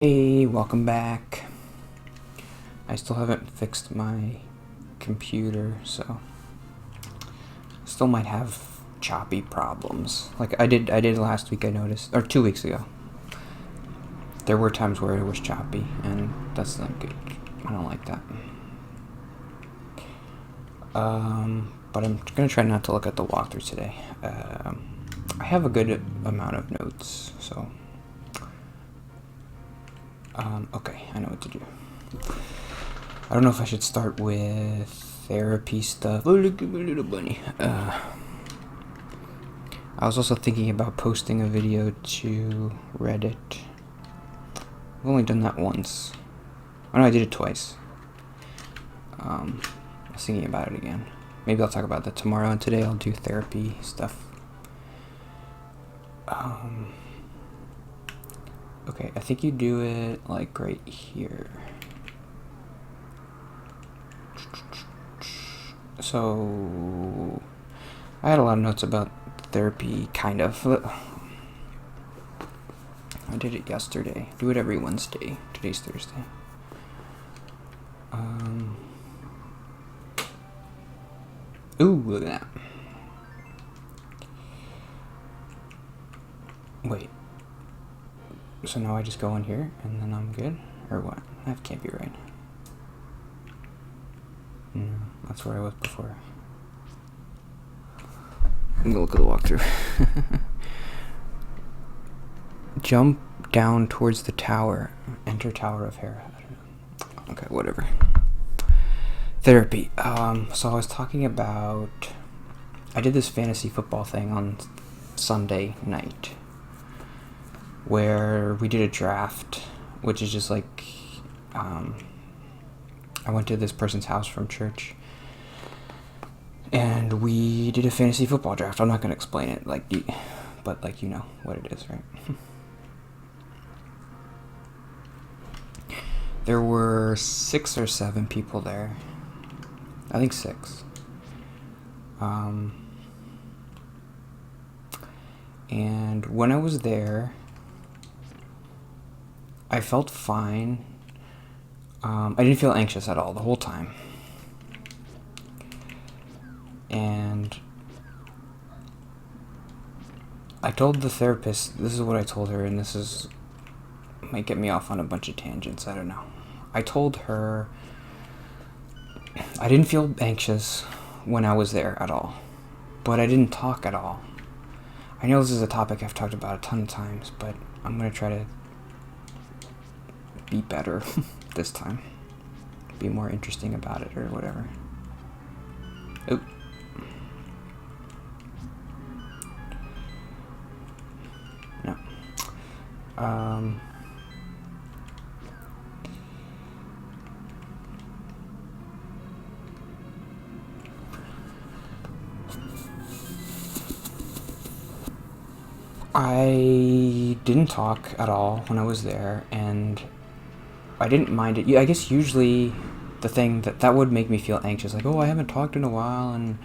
Hey, welcome back. I still haven't fixed my computer, so still might have choppy problems. Like I did last week, I noticed, or 2 weeks ago. There were times where it was choppy, and that's not good. I don't like that. But I'm gonna try not to look at the walkthrough today. I have a good amount of notes, so okay, I know what to do. I don't know if I should start with therapy stuff. Oh, look at my little bunny. I was also thinking about posting a video to Reddit. I've only done that once. Oh no, I did it twice. I was thinking about it again. Maybe I'll talk about that tomorrow, and today I'll do therapy stuff. Okay, I think you do it like right here. So I had a lot of notes about therapy, kind of. I did it yesterday. Do it every Wednesday. Today's Thursday. Ooh, look at that. Wait. So now I just go in here and then I'm good? Or what? That can't be right. No, that's where I was before. I'm gonna look at the walkthrough. Jump down towards the tower. Enter Tower of Hera. I don't know. Okay, whatever. Therapy. So I was talking about... I did this fantasy football thing on Sunday night, where we did a draft, which is just like, I went to this person's house from church, and we did a fantasy football draft. I'm not going to explain it, but like, you know what it is, right? There were 6 or 7 people there. I think 6. And when I was there, I felt fine. I didn't feel anxious at all the whole time. And I told the therapist, this is what I told her, and this might get me off on a bunch of tangents, I don't know. I told her I didn't feel anxious when I was there at all, but I didn't talk at all. I know this is a topic I've talked about a ton of times, but I'm going to try to be better this time. Be more interesting about it or whatever. Oop. No. I didn't talk at all when I was there, and I didn't mind it. I guess usually the thing that would make me feel anxious, like, oh, I haven't talked in a while, and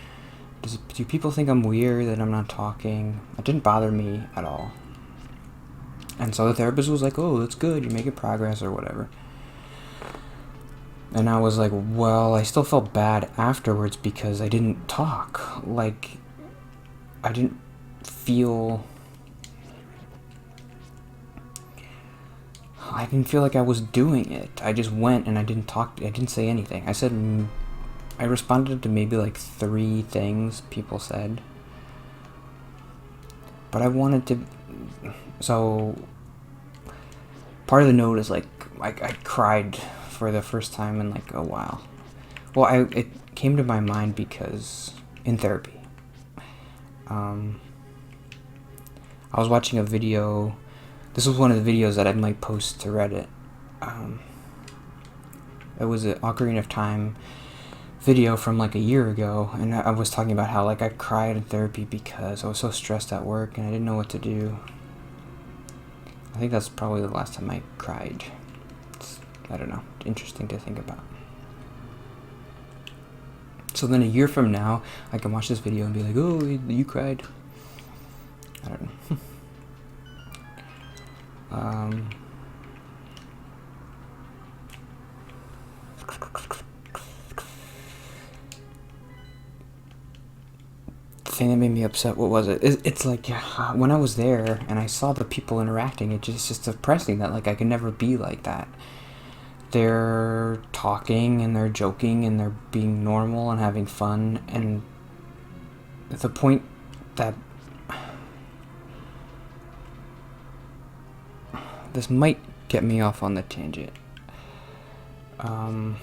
do people think I'm weird that I'm not talking? It didn't bother me at all. And so the therapist was like, oh, that's good, you're making progress or whatever. And I was like, well, I still felt bad afterwards because I didn't talk. Like, I didn't feel like I was doing it. I just went and I didn't talk. I didn't say anything. I responded to maybe like 3 things people said. But I wanted to... So, part of the note is like, I cried for the first time in like a while. Well, it came to my mind because in therapy, I was watching a video. This was one of the videos that I might post to Reddit. It was an Ocarina of Time video from like a year ago, and I was talking about how like I cried in therapy because I was so stressed at work and I didn't know what to do. I think that's probably the last time I cried. I don't know, interesting to think about. So then a year from now, I can watch this video and be like, oh, you cried. I don't know. thing that made me upset, what was it? It's like when I was there and I saw the people interacting, it's just depressing that like I can never be like that. They're talking and they're joking and they're being normal and having fun, and the point that this might get me off on the tangent. I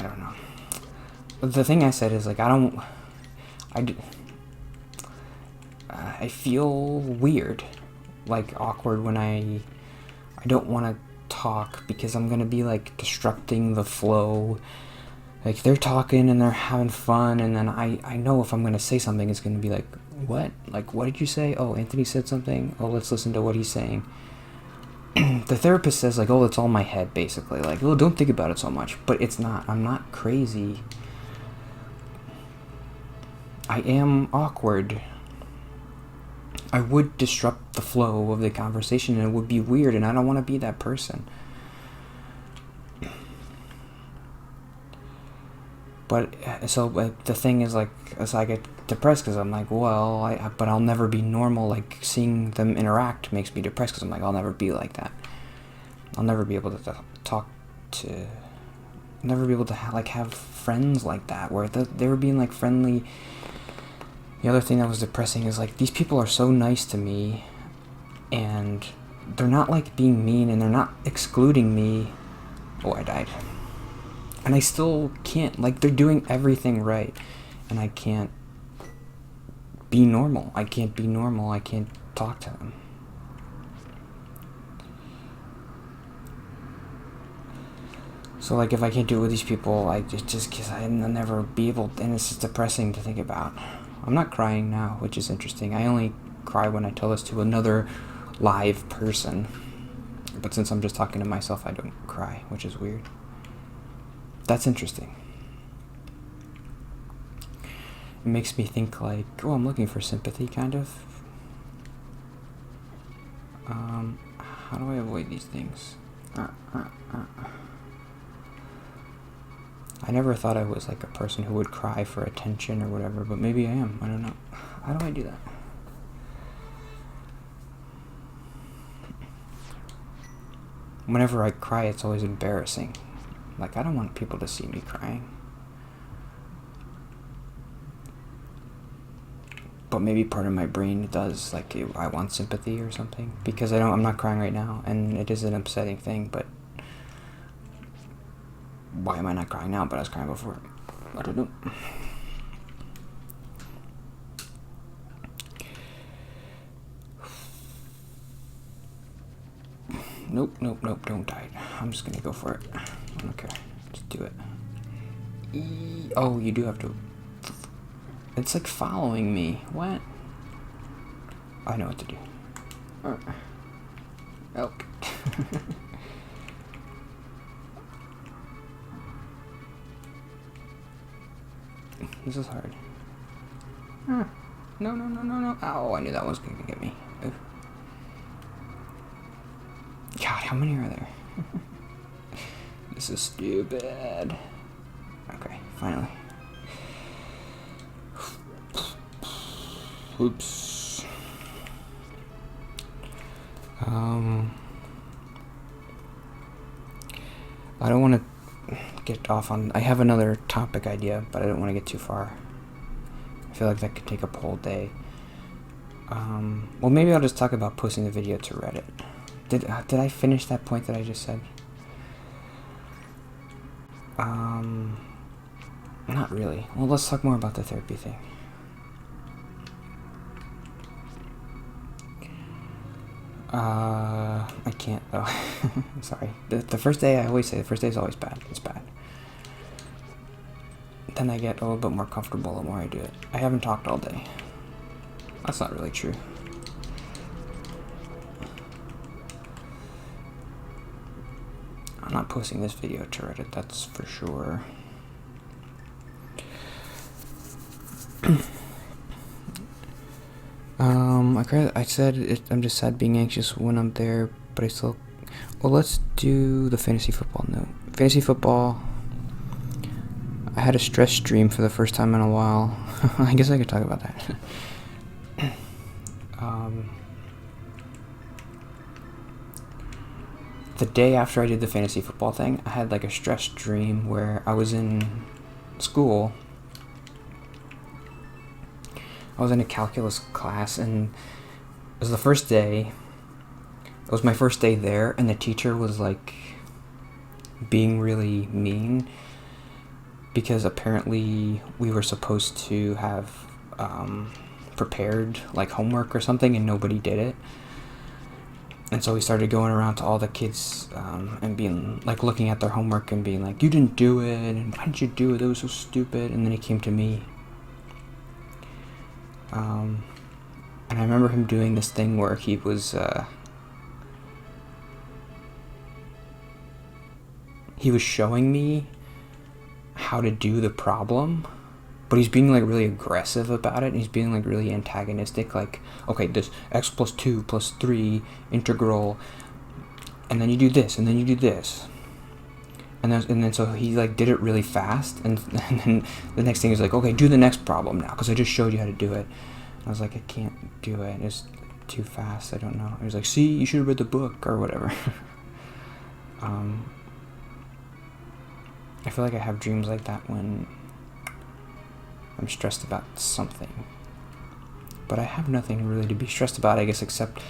don't know. The thing I said is like I feel weird, like awkward when I don't want to talk because I'm gonna be like disrupting the flow. Like they're talking and they're having fun, and then I know if I'm gonna say something, it's gonna be like, what? Like, what did you say? Oh, Anthony said something. Oh, let's listen to what he's saying. The therapist says like, oh, it's all my head, basically. Like, oh, don't think about it so much. But it's not. I'm not crazy. I am awkward. I would disrupt the flow of the conversation, and it would be weird, and I don't want to be that person. But so the thing is, like, as I get depressed because I'm like, well, but I'll never be normal. Like, seeing them interact makes me depressed because I'm like, I'll never be like that. I'll never be able to never be able to have friends like that, where they were being like friendly. The other thing that was depressing is like, these people are so nice to me, and they're not like being mean, and they're not excluding me. Oh, I died. And I still can't, like, they're doing everything right, and I can't be normal. I can't be normal. I can't talk to them. So, like, if I can't do it with these people, I just because I'll never be able, and it's just depressing to think about. I'm not crying now, which is interesting. I only cry when I tell this to another live person. But since I'm just talking to myself, I don't cry, which is weird. That's interesting. It makes me think like, oh, I'm looking for sympathy, kind of. How do I avoid these things? I never thought I was like a person who would cry for attention or whatever, but maybe I am. I don't know. How do I do that? Whenever I cry, it's always embarrassing. Like, I don't want people to see me crying. But maybe part of my brain does, like, I want sympathy or something. Because I'm not crying right now, and it is an upsetting thing, but why am I not crying now, but I was crying before? I don't know. Nope, don't die. I'm just gonna go for it. I don't care. Just do it. Oh, you do have to. It's like following me. What? I know what to do. Oh. This is hard. No. Oh, I knew that was gonna get me. Oof. God, how many are there? This is stupid. Okay, finally. Oops. I don't want to get off on... I have another topic idea, but I don't want to get too far. I feel like that could take up a whole day. Well, maybe I'll just talk about posting the video to Reddit. Did I finish that point that I just said? Not really. Well, let's talk more about the therapy thing. I can't though. Sorry. The first day, I always say the first day is always bad. It's bad. Then I get a little bit more comfortable the more I do it. I haven't talked all day. That's not really true. I'm not posting this video to Reddit, that's for sure. I said I'm just sad being anxious when I'm there, but I still Well, let's do the fantasy football note. Fantasy football. I had a stress dream for the first time in a while. I guess I could talk about that. The day after I did the fantasy football thing, I had like a stress dream where I was in school. I was in a calculus class, and it was the first day. It was my first day there, and the teacher was like being really mean because apparently we were supposed to have prepared like homework or something, and nobody did it. And so we started going around to all the kids and being like looking at their homework and being like, "You didn't do it, and why didn't you do it? That was so stupid." And then he came to me. And I remember him doing this thing where he was showing me how to do the problem, but he's being like really aggressive about it, and he's being like really antagonistic, like, okay, this x plus 2 plus 3 integral, and then you do this, and then you do this, and then so he like did it really fast, and then the next thing is like, okay, do the next problem now, because I just showed you how to do it. And I was like, I can't do it, it's too fast, I don't know. He was like, see, you should have read the book or whatever. I feel like I have dreams like that when I'm stressed about something. But I have nothing really to be stressed about, I guess, except...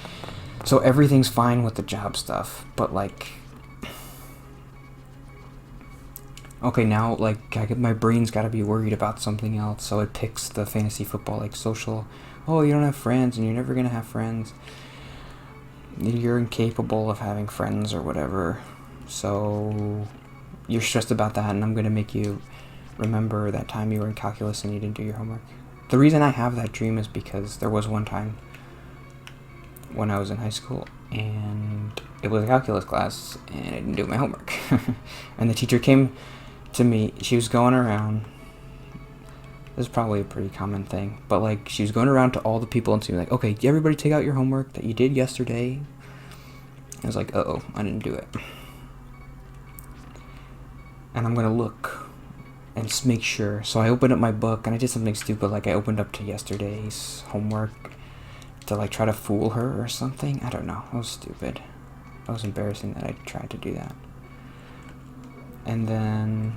So everything's fine with the job stuff, but like... Okay, now, like, my brain's gotta be worried about something else, so it picks the fantasy football, like, social... Oh, you don't have friends, and you're never gonna have friends. You're incapable of having friends or whatever, so... You're stressed about that, and I'm gonna make you remember that time you were in calculus and you didn't do your homework. The reason I have that dream is because there was one time when I was in high school, and it was a calculus class, and I didn't do my homework. And the teacher came to me, she was going around, this is probably a pretty common thing, but like, she was going around to all the people and saying like, okay, everybody take out your homework that you did yesterday. I was like, uh-oh, I didn't do it. And I'm gonna look and just make sure. So I opened up my book, and I did something stupid, like I opened up to yesterday's homework to like try to fool her or something. I don't know, it was stupid. It was embarrassing that I tried to do that. And then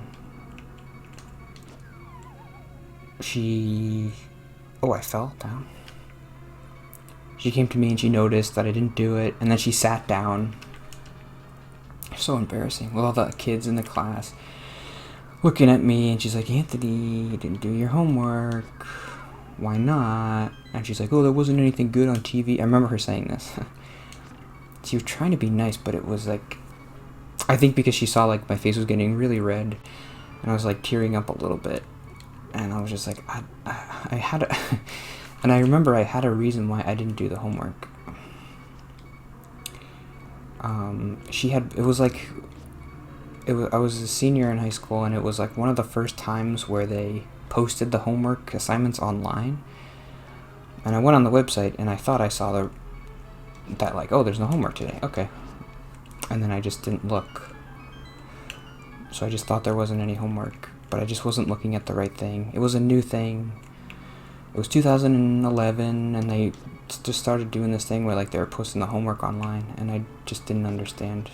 I fell down. She came to me and she noticed that I didn't do it, and then she sat down. So embarrassing with all the kids in the class looking at me, and she's like, Anthony, you didn't do your homework, why not? And she's like, oh, there wasn't anything good on TV. I remember her saying this. She was trying to be nice, but it was like, I think because she saw like my face was getting really red, and I was like tearing up a little bit, and I was just like, I had a and I remember I had a reason why I didn't do the homework. I was a senior in high school, and it was like one of the first times where they posted the homework assignments online. And I went on the website, and I thought I saw that like, oh, there's no homework today, okay. And then I just didn't look. So I just thought there wasn't any homework, but I just wasn't looking at the right thing. It was a new thing. It was 2011, and they just started doing this thing where like they were posting the homework online, and I just didn't understand.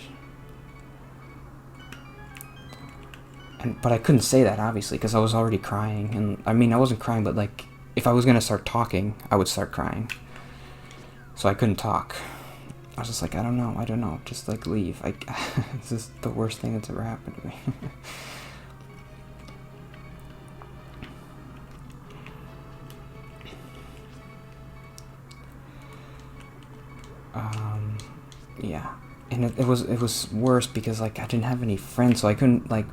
But I couldn't say that, obviously, because I was already crying. And I mean, I wasn't crying, but like, if I was going to start talking, I would start crying. So I couldn't talk. I was just like, I don't know, just like leave. This is the worst thing that's ever happened to me. Yeah, and it was worse because like I didn't have any friends, so I couldn't like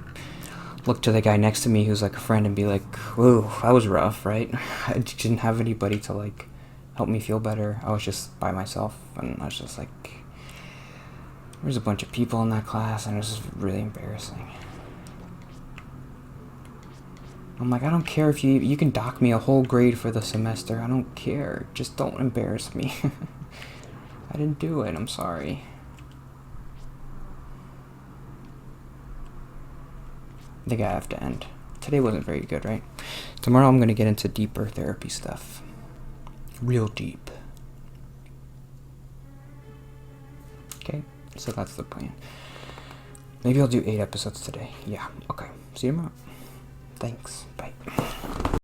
look to the guy next to me who's like a friend and be like, whoa, that was rough, right? I didn't have anybody to like help me feel better. I was just by myself, and I was just like, there's a bunch of people in that class, and it was just really embarrassing. I'm like, I don't care if you can dock me a whole grade for the semester. I don't care. Just don't embarrass me. I didn't do it. I'm sorry. think I have to end. Today wasn't very good, right? Tomorrow I'm gonna get into deeper therapy stuff. Real deep. Okay, so that's the plan. Maybe I'll do 8 episodes today. Yeah, okay. See you tomorrow. Thanks. Bye.